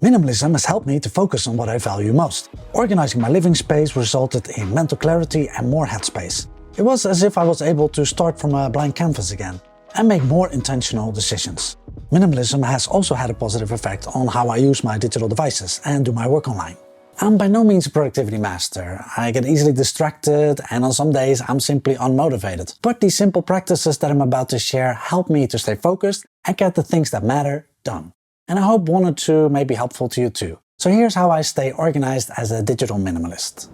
Minimalism has helped me to focus on what I value most. Organizing my living space resulted in mental clarity and more headspace. It was as if I was able to start from a blank canvas again and make more intentional decisions. Minimalism has also had a positive effect on how I use my digital devices and do my work online. I'm by no means a productivity master. I get easily distracted and on some days I'm simply unmotivated. But these simple practices that I'm about to share help me to stay focused and get the things that matter done. And I hope one or two may be helpful to you too. So here's how I stay organized as a digital minimalist.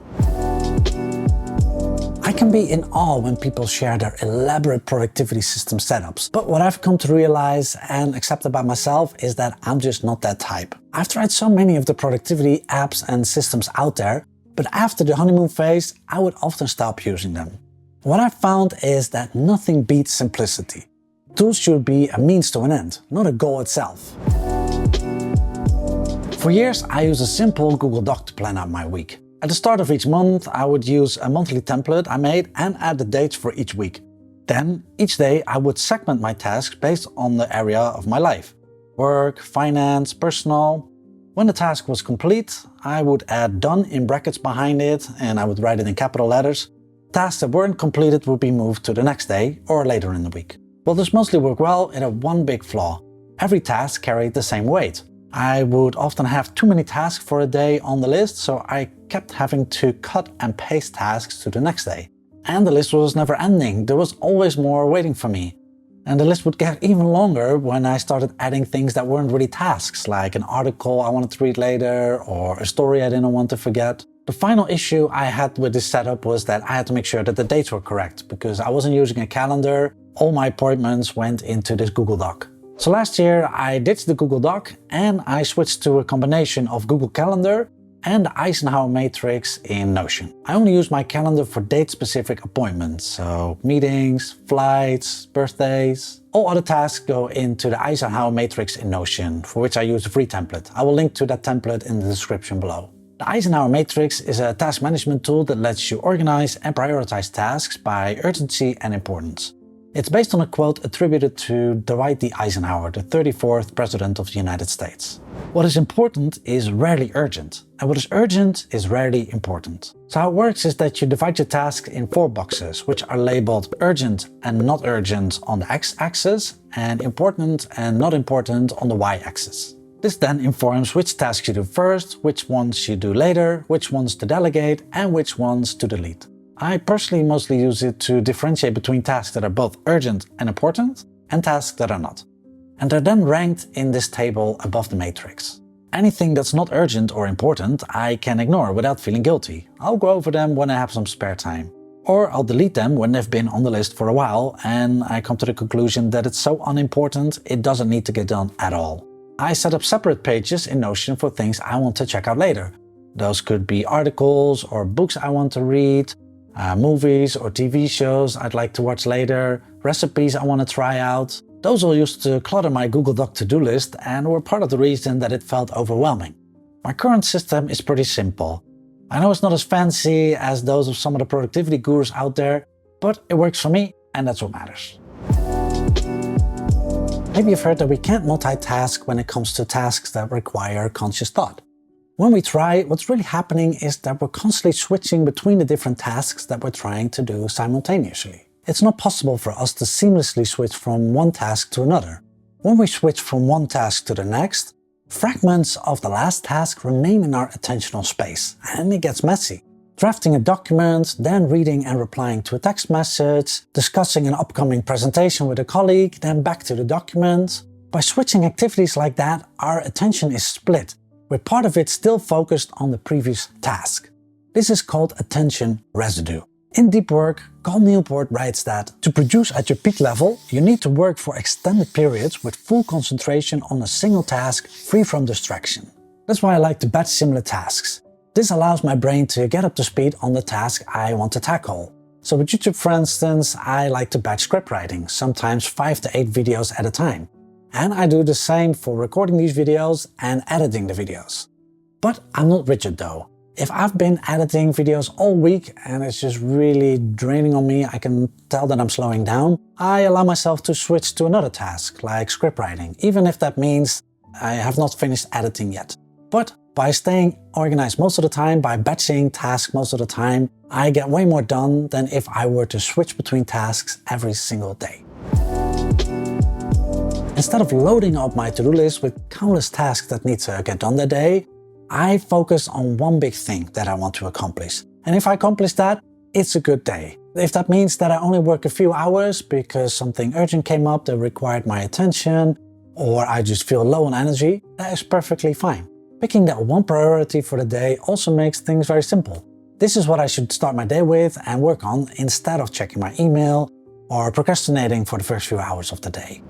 I can be in awe when people share their elaborate productivity system setups, but what I've come to realize and accept about myself is that I'm just not that type. I've tried so many of the productivity apps and systems out there, but after the honeymoon phase, I would often stop using them. What I've found is that nothing beats simplicity. Tools should be a means to an end, not a goal itself. For years, I used a simple Google Doc to plan out my week. At the start of each month, I would use a monthly template I made and add the dates for each week. Then, each day, I would segment my tasks based on the area of my life. Work, finance, personal. When the task was complete, I would add done in brackets behind it and I would write it in capital letters. Tasks that weren't completed would be moved to the next day or later in the week. While this mostly worked well, it had one big flaw. Every task carried the same weight. I would often have too many tasks for a day on the list, so I kept having to cut and paste tasks to the next day. And the list was never ending. There was always more waiting for me. And the list would get even longer when I started adding things that weren't really tasks, like an article I wanted to read later or a story I didn't want to forget. The final issue I had with this setup was that I had to make sure that the dates were correct, because I wasn't using a calendar. All my appointments went into this Google Doc. So last year I ditched the Google Doc and I switched to a combination of Google Calendar and the Eisenhower matrix in Notion. I only use my calendar for date-specific appointments, so meetings, flights, birthdays. All other tasks go into the Eisenhower matrix in Notion, for which I use a free template. I will link to that template in the description below. The Eisenhower matrix is a task management tool that lets you organize and prioritize tasks by urgency and importance. It's based on a quote attributed to Dwight D. Eisenhower, the 34th President of the United States. What is important is rarely urgent, and what is urgent is rarely important. So how it works is that you divide your tasks in 4 boxes, which are labeled urgent and not urgent on the x-axis, and important and not important on the y-axis. This then informs which tasks you do first, which ones you do later, which ones to delegate, and which ones to delete. I personally mostly use it to differentiate between tasks that are both urgent and important and tasks that are not. And they're then ranked in this table above the matrix. Anything that's not urgent or important I can ignore without feeling guilty. I'll go over them when I have some spare time. Or I'll delete them when they've been on the list for a while and I come to the conclusion that it's so unimportant it doesn't need to get done at all. I set up separate pages in Notion for things I want to check out later. Those could be articles or books I want to read, movies or TV shows I'd like to watch later, recipes I want to try out. Those all used to clutter my Google Doc to-do list and were part of the reason that it felt overwhelming. My current system is pretty simple. I know it's not as fancy as those of some of the productivity gurus out there, but it works for me and that's what matters. Maybe you've heard that we can't multitask when it comes to tasks that require conscious thought. When we try, what's really happening is that we're constantly switching between the different tasks that we're trying to do simultaneously. It's not possible for us to seamlessly switch from one task to another. When we switch from one task to the next, fragments of the last task remain in our attentional space, and it gets messy. Drafting a document, then reading and replying to a text message, discussing an upcoming presentation with a colleague, then back to the document. By switching activities like that, our attention is split, with part of it still focused on the previous task. This is called attention residue. In deep work, Cal Newport writes that to produce at your peak level, you need to work for extended periods with full concentration on a single task, free from distraction. That's why I like to batch similar tasks. This allows my brain to get up to speed on the task I want to tackle. So with YouTube, for instance, I like to batch script writing, sometimes 5 to 8 videos at a time. And I do the same for recording these videos and editing the videos. But I'm not rigid though. If I've been editing videos all week and it's just really draining on me, I can tell that I'm slowing down, I allow myself to switch to another task, like script writing, even if that means I have not finished editing yet. But by staying organized most of the time, by batching tasks most of the time, I get way more done than if I were to switch between tasks every single day. Instead of loading up my to-do list with countless tasks that need to get done that day, I focus on one big thing that I want to accomplish. And if I accomplish that, it's a good day. If that means that I only work a few hours because something urgent came up that required my attention, or I just feel low on energy, that is perfectly fine. Picking that one priority for the day also makes things very simple. This is what I should start my day with and work on instead of checking my email or procrastinating for the first few hours of the day.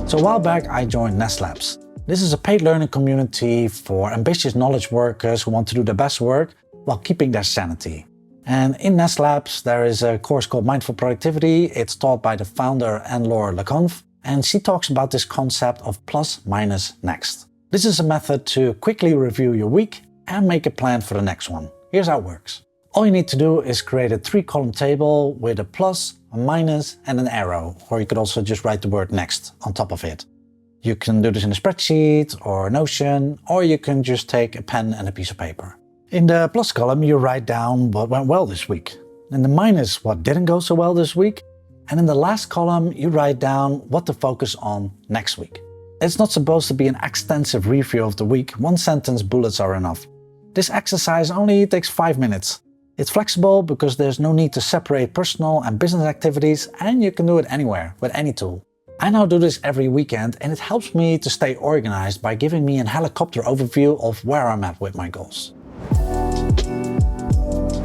So a while back I joined Nest Labs. This is a paid learning community for ambitious knowledge workers who want to do their best work while keeping their sanity. And in Nest Labs there is a course called Mindful Productivity. It's taught by the founder Anne-Laure Leconf, and she talks about this concept of plus, minus, next. This is a method to quickly review your week and make a plan for the next one. Here's how it works. All you need to do is create a 3-column table with a plus, a minus and an arrow, or you could also just write the word next on top of it. You can do this in a spreadsheet or Notion, or you can just take a pen and a piece of paper. In the plus column you write down what went well this week. In the minus, what didn't go so well this week. And in the last column you write down what to focus on next week. It's not supposed to be an extensive review of the week. 1-sentence bullets are enough. This exercise only takes 5 minutes. It's flexible because there's no need to separate personal and business activities, and you can do it anywhere with any tool. I now do this every weekend and it helps me to stay organized by giving me a helicopter overview of where I'm at with my goals.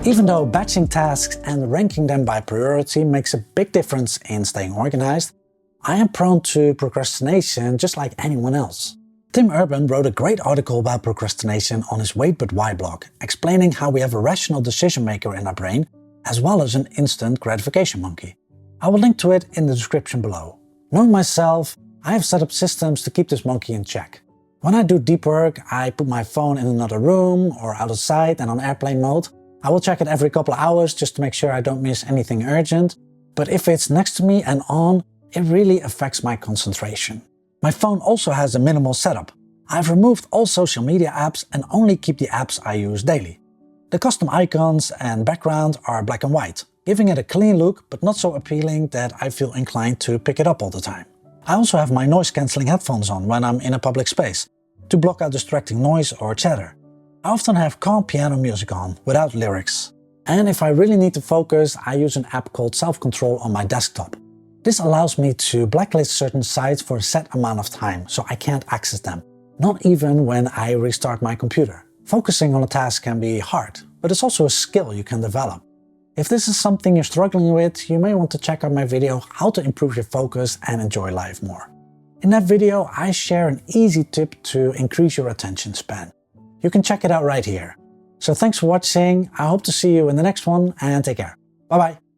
Even though batching tasks and ranking them by priority makes a big difference in staying organized, I am prone to procrastination just like anyone else. Tim Urban wrote a great article about procrastination on his Wait But Why blog, explaining how we have a rational decision maker in our brain, as well as an instant gratification monkey. I will link to it in the description below. Knowing myself, I have set up systems to keep this monkey in check. When I do deep work, I put my phone in another room or out of sight and on airplane mode. I will check it every couple of hours just to make sure I don't miss anything urgent. But if it's next to me and on, it really affects my concentration. My phone also has a minimal setup. I've removed all social media apps and only keep the apps I use daily. The custom icons and background are black and white, giving it a clean look but not so appealing that I feel inclined to pick it up all the time. I also have my noise-cancelling headphones on when I'm in a public space, to block out distracting noise or chatter. I often have calm piano music on, without lyrics. And if I really need to focus, I use an app called Self-Control on my desktop. This allows me to blacklist certain sites for a set amount of time, so I can't access them, not even when I restart my computer. Focusing on a task can be hard, but it's also a skill you can develop. If this is something you're struggling with, you may want to check out my video How to Improve Your Focus and Enjoy Life More. In that video, I share an easy tip to increase your attention span. You can check it out right here. So thanks for watching, I hope to see you in the next one, and take care. Bye bye.